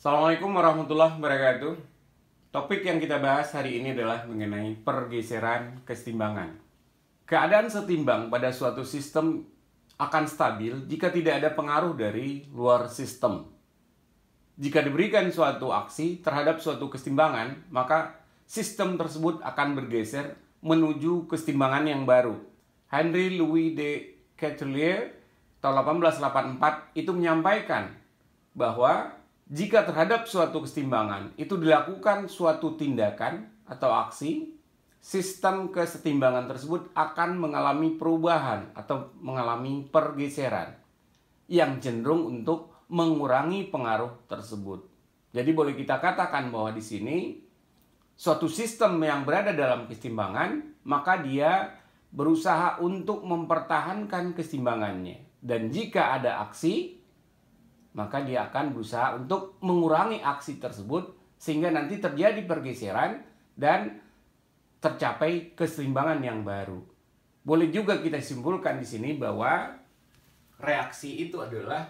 Assalamualaikum warahmatullahi wabarakatuh. Topik yang kita bahas hari ini adalah mengenai pergeseran kesetimbangan. Keadaan setimbang pada suatu sistem akan stabil jika tidak ada pengaruh dari luar sistem. Jika diberikan suatu aksi terhadap suatu kesetimbangan, maka sistem tersebut akan bergeser menuju kesetimbangan yang baru. Henry Louis de Quetelet tahun 1884 itu menyampaikan bahwa jika terhadap suatu kesetimbangan itu dilakukan suatu tindakan atau aksi, sistem kesetimbangan tersebut akan mengalami perubahan atau mengalami pergeseran yang cenderung untuk mengurangi pengaruh tersebut. Jadi boleh kita katakan bahwa di sini suatu sistem yang berada dalam kesetimbangan, maka dia berusaha untuk mempertahankan kesetimbangannya. Dan jika ada aksi, maka dia akan berusaha untuk mengurangi aksi tersebut sehingga nanti terjadi pergeseran dan tercapai keseimbangan yang baru. Boleh juga kita simpulkan di sini bahwa reaksi itu adalah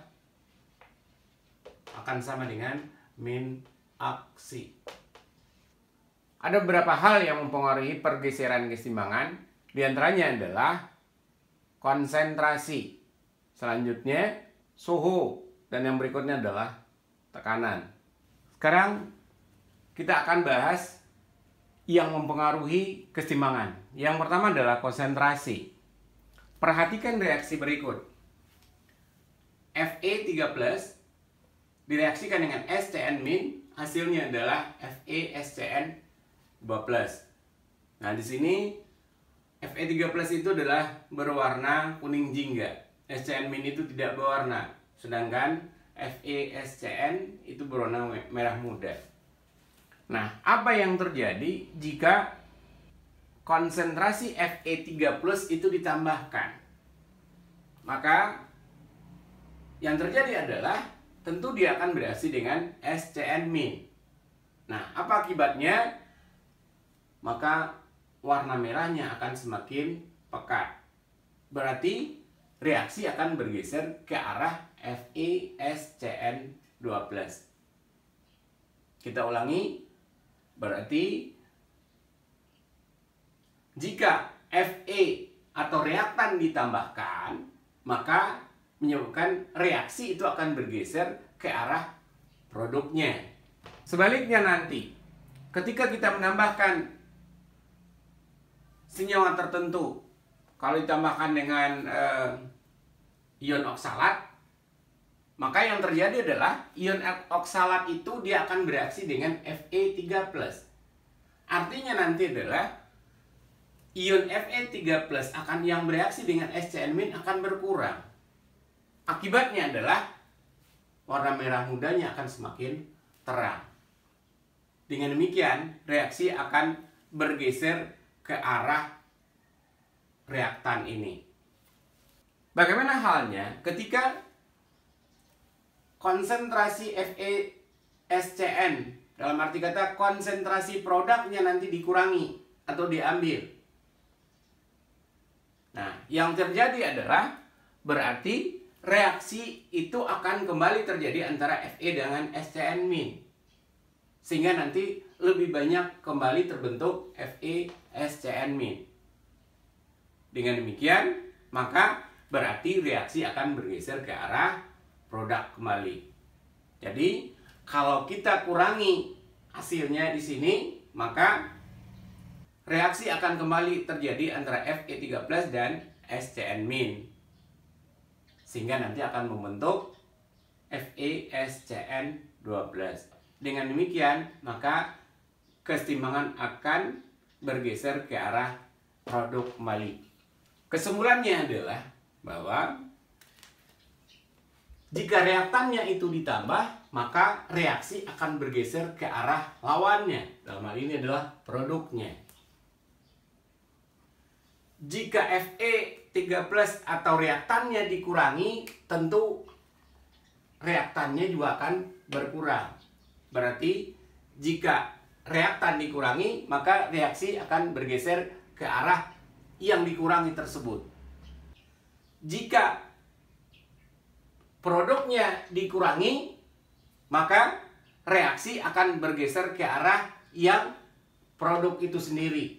akan sama dengan min aksi. Ada beberapa hal yang mempengaruhi pergeseran keseimbangan. Di antaranya adalah konsentrasi. Selanjutnya suhu. Dan yang berikutnya adalah tekanan. Sekarang kita akan bahas yang mempengaruhi keseimbangan. Yang pertama adalah konsentrasi. Perhatikan reaksi berikut. Fe3+ direaksikan dengan SCN-, hasilnya adalah FeSCN2+. Nah, di sini Fe3+ itu adalah berwarna kuning jingga. SCN- itu tidak berwarna. Sedangkan FeSCN itu berwarna merah muda. Nah, apa yang terjadi jika konsentrasi Fe3+ itu ditambahkan? Maka yang terjadi adalah tentu dia akan bereaksi dengan SCN-. Nah, apa akibatnya? Maka warna merahnya akan semakin pekat. Berarti reaksi akan bergeser ke arah FeSCN2+. Kita ulangi. Berarti jika Fe atau reaktan ditambahkan, maka menyebabkan reaksi itu akan bergeser ke arah produknya. Sebaliknya nanti, ketika kita menambahkan senyawa tertentu, kalau ditambahkan dengan ion oksalat, maka yang terjadi adalah ion oksalat itu dia akan bereaksi dengan Fe3+. Artinya nanti adalah ion Fe3+ akan yang bereaksi dengan SCN- akan berkurang. Akibatnya adalah warna merah mudanya akan semakin terang. Dengan demikian, reaksi akan bergeser ke arah reaktan ini. Bagaimana halnya ketika konsentrasi FeSCN, dalam arti kata konsentrasi produknya nanti dikurangi atau diambil? Nah, yang terjadi adalah berarti reaksi itu akan kembali terjadi antara Fe dengan SCN-. Sehingga nanti lebih banyak kembali terbentuk FeSCN-. Dengan demikian, maka berarti reaksi akan bergeser ke arah produk kembali. Jadi, kalau kita kurangi hasilnya di sini, maka reaksi akan kembali terjadi antara Fe3+ dan SCN-. Sehingga nanti akan membentuk FeSCN2+. Dengan demikian, maka kesetimbangan akan bergeser ke arah produk kembali. Kesimpulannya adalah bahwa jika reaktannya itu ditambah, maka reaksi akan bergeser ke arah lawannya. Dalam hal ini adalah produknya. Jika Fe3+ atau reaktannya dikurangi, tentu reaktannya juga akan berkurang. Berarti jika reaktan dikurangi, maka reaksi akan bergeser ke arah yang dikurangi tersebut. Jika produknya dikurangi, maka reaksi akan bergeser ke arah yang produk itu sendiri.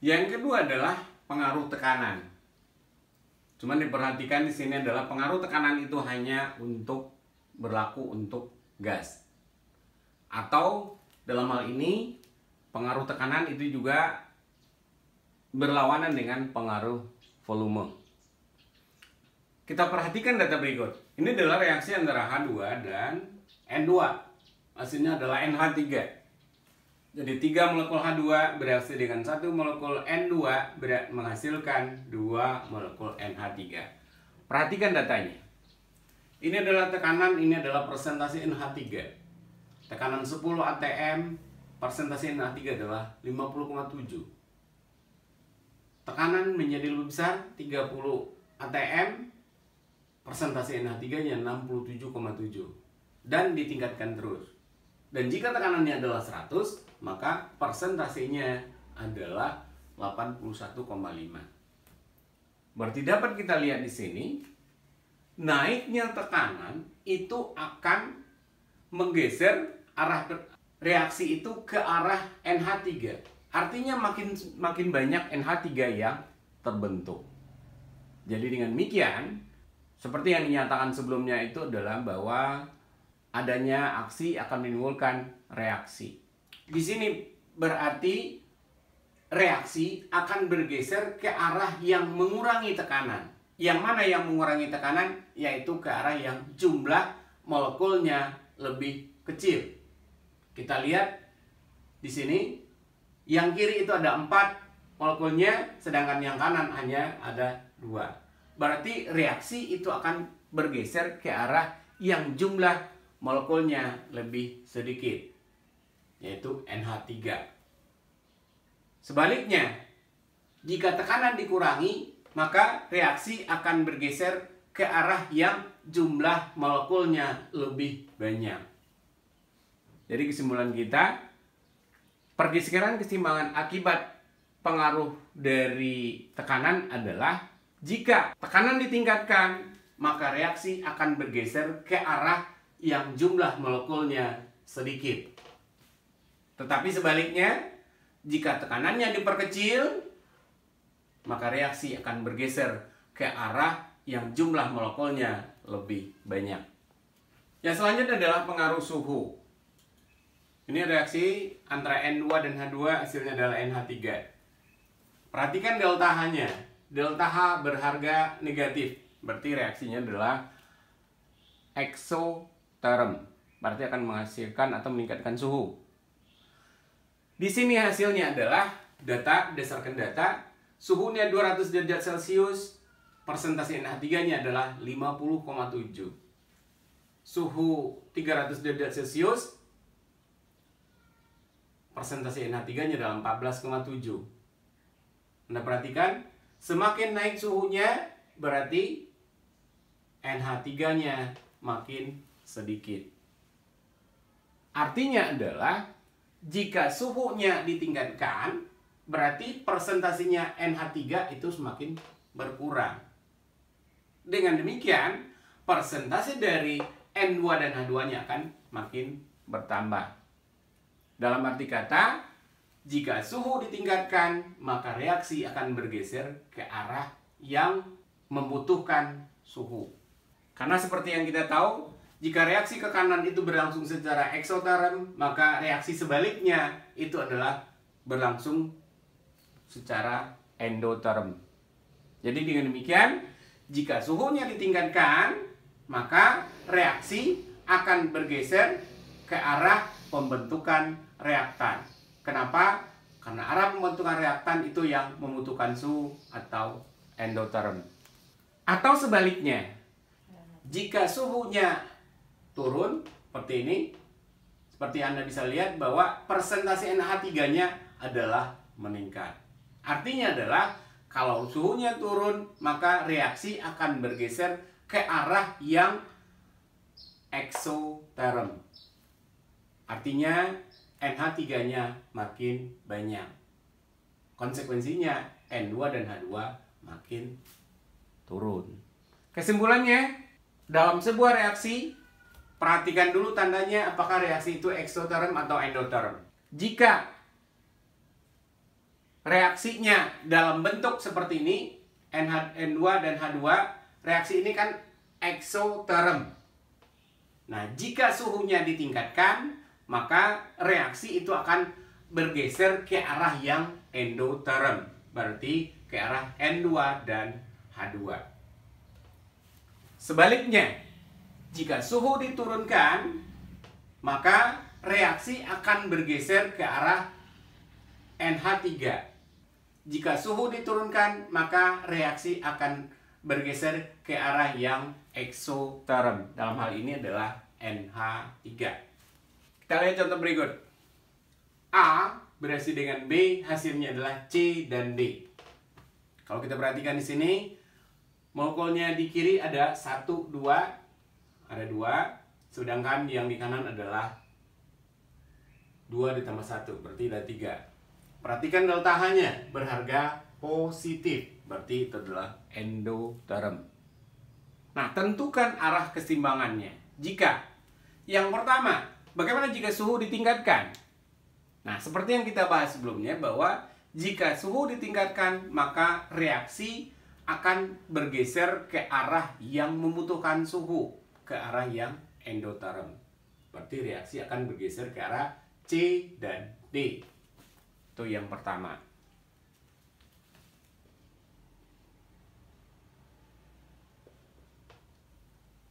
Yang kedua adalah pengaruh tekanan. Cuman diperhatikan di sini adalah pengaruh tekanan itu hanya berlaku untuk gas. Atau dalam hal ini pengaruh tekanan itu juga berlawanan dengan pengaruh volume. Kita perhatikan data berikut. Ini adalah reaksi antara H2 dan N2. Hasilnya adalah NH3. Jadi 3 molekul H2 bereaksi dengan 1 molekul N2 menghasilkan 2 molekul NH3. Perhatikan datanya. Ini adalah tekanan, ini adalah persentase NH3. Tekanan 10 atm, persentase NH3 adalah 50,7. Tekanan menjadi lebih besar, 30 atm, persentase NH3-nya 67,7. Dan ditingkatkan terus. Dan jika tekanannya adalah 100, maka persentasenya adalah 81,5. Berarti dapat kita lihat di sini, naiknya tekanan itu akan menggeser arah reaksi itu ke arah NH3. Artinya makin banyak NH3 yang terbentuk. Jadi dengan demikian, seperti yang dinyatakan sebelumnya itu adalah bahwa adanya aksi akan menimbulkan reaksi. Di sini berarti reaksi akan bergeser ke arah yang mengurangi tekanan. Yang mana yang mengurangi tekanan? Yaitu ke arah yang jumlah molekulnya lebih kecil. Kita lihat di sini, yang kiri itu ada 4 molekulnya, sedangkan yang kanan hanya ada 2. Berarti reaksi itu akan bergeser ke arah yang jumlah molekulnya lebih sedikit, yaitu NH3. Sebaliknya, jika tekanan dikurangi, maka reaksi akan bergeser ke arah yang jumlah molekulnya lebih banyak. Jadi kesimpulan kita, pergeseran keseimbangan akibat pengaruh dari tekanan adalah jika tekanan ditingkatkan, maka reaksi akan bergeser ke arah yang jumlah molekulnya sedikit. Tetapi sebaliknya, jika tekanannya diperkecil, maka reaksi akan bergeser ke arah yang jumlah molekulnya lebih banyak. Yang selanjutnya adalah pengaruh suhu. Ini reaksi antara N2 dan H2, hasilnya adalah NH3. Perhatikan delta H-nya. Delta H berharga negatif. Berarti reaksinya adalah exotherm. Berarti akan menghasilkan atau meningkatkan suhu. Di sini hasilnya adalah berdasarkan data, suhunya 200 derajat Celcius, persentase NH3-nya adalah 50,7. Suhu 300 derajat Celcius, persentase NH3-nya adalah 14,7. Anda perhatikan, semakin naik suhunya, berarti NH3-nya makin sedikit. Artinya adalah, jika suhunya ditingkatkan, berarti persentasenya NH3 itu semakin berkurang. Dengan demikian, persentase dari N2 dan H2-nya akan makin bertambah. Dalam arti kata, jika suhu ditingkatkan, maka reaksi akan bergeser ke arah yang membutuhkan suhu. Karena seperti yang kita tahu, jika reaksi ke kanan itu berlangsung secara exotherm, maka reaksi sebaliknya itu adalah berlangsung secara endotherm. Jadi dengan demikian, jika suhunya ditingkatkan, maka reaksi akan bergeser ke arah pembentukan reaktan. Kenapa? Karena arah pembentukan reaktan itu yang membutuhkan suhu atau endotherm. Atau sebaliknya, jika suhunya turun seperti ini, seperti Anda bisa lihat bahwa persentase NH3-nya adalah meningkat. Artinya adalah kalau suhunya turun, maka reaksi akan bergeser ke arah yang exotherm. Artinya NH3-nya makin banyak. konsekuensinya N2 dan H2 makin turun. Kesimpulannya, dalam sebuah reaksi, perhatikan dulu tandanya apakah reaksi itu eksoterm atau endoterm. Jika reaksinya dalam bentuk seperti ini, N2 dan H2, reaksi ini kan eksoterm. Nah, jika suhunya ditingkatkan, maka reaksi itu akan bergeser ke arah yang endoterm. Berarti ke arah N2 dan H2. Sebaliknya, jika suhu diturunkan, maka reaksi akan bergeser ke arah NH3. Jika suhu diturunkan, maka reaksi akan bergeser ke arah yang eksoterm. Dalam hal ini adalah NH3. Kita lihat contoh berikut. A bereaksi dengan B, hasilnya adalah C dan D. Kalau kita perhatikan di sini, molekulnya di kiri ada 1, 2, ada 2, sedangkan yang di kanan adalah 2 ditambah 1, berarti ada 3. Perhatikan delta H-nya berharga positif, berarti itu adalah endoterm. Nah, tentukan arah keseimbangannya. Jika yang pertama, bagaimana jika suhu ditingkatkan? Nah, seperti yang kita bahas sebelumnya, bahwa jika suhu ditingkatkan, maka reaksi akan bergeser ke arah yang membutuhkan suhu, ke arah yang endoterm. Berarti reaksi akan bergeser ke arah C dan D. Itu yang pertama.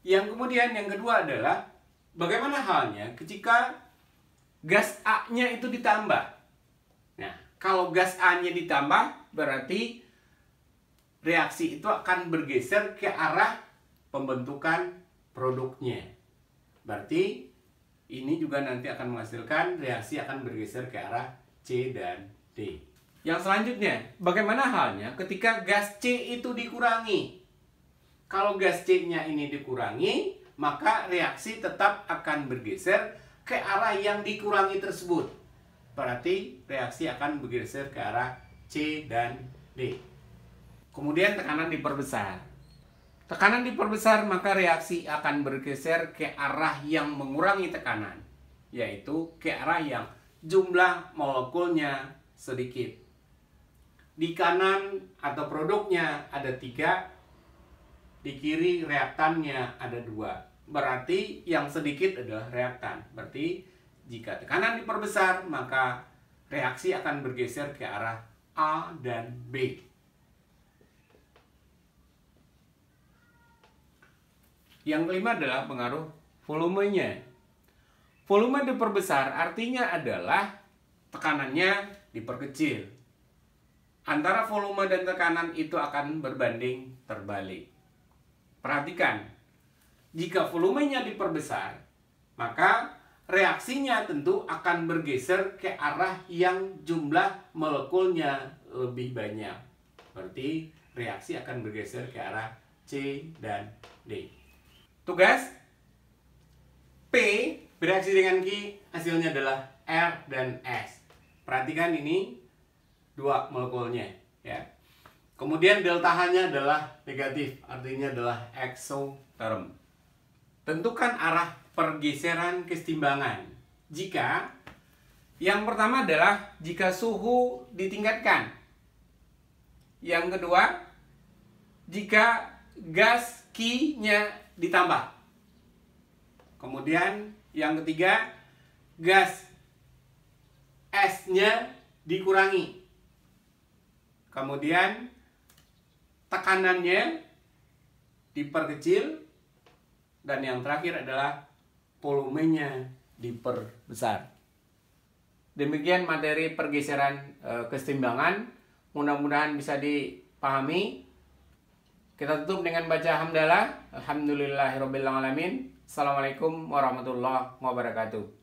Yang kemudian yang kedua adalah bagaimana halnya ketika gas A-nya itu ditambah. Nah, kalau gas A-nya ditambah, berarti reaksi itu akan bergeser ke arah pembentukan produknya. Berarti ini juga nanti akan menghasilkan reaksi akan bergeser ke arah C dan D. Yang selanjutnya, bagaimana halnya ketika gas C itu dikurangi? Kalau gas C-nya ini dikurangi, maka reaksi tetap akan bergeser ke arah yang dikurangi tersebut. Berarti reaksi akan bergeser ke arah C dan D. Kemudian tekanan diperbesar. Tekanan diperbesar, maka reaksi akan bergeser ke arah yang mengurangi tekanan, yaitu ke arah yang jumlah molekulnya sedikit. Di kanan atau produknya ada 3, di kiri reaktannya ada 2. Berarti yang sedikit adalah reaktan. Berarti jika tekanan diperbesar, maka reaksi akan bergeser ke arah A dan B. Yang kelima adalah pengaruh volumenya. Volume diperbesar artinya adalah tekanannya diperkecil. Antara volume dan tekanan itu akan berbanding terbalik. Perhatikan, jika volumenya diperbesar, maka reaksinya tentu akan bergeser ke arah yang jumlah molekulnya lebih banyak. Berarti reaksi akan bergeser ke arah C dan D. Tugas P bereaksi dengan Q, hasilnya adalah R dan S. Perhatikan ini 2 molekulnya, ya. Kemudian delta H-nya adalah negatif, artinya adalah eksoterm. Tentukan arah pergeseran keseimbangan. Jika yang pertama adalah jika suhu ditingkatkan. Yang kedua, jika gas Q-nya ditambah. Kemudian yang ketiga, gas S-nya dikurangi. Kemudian tekanannya diperkecil. Dan yang terakhir adalah volumenya diperbesar. Demikian materi pergeseran keseimbangan. Mudah-mudahan bisa dipahami. Kita tutup dengan baca hamdalah. Alhamdulillahirobbilalamin. Assalamualaikum warahmatullahi wabarakatuh.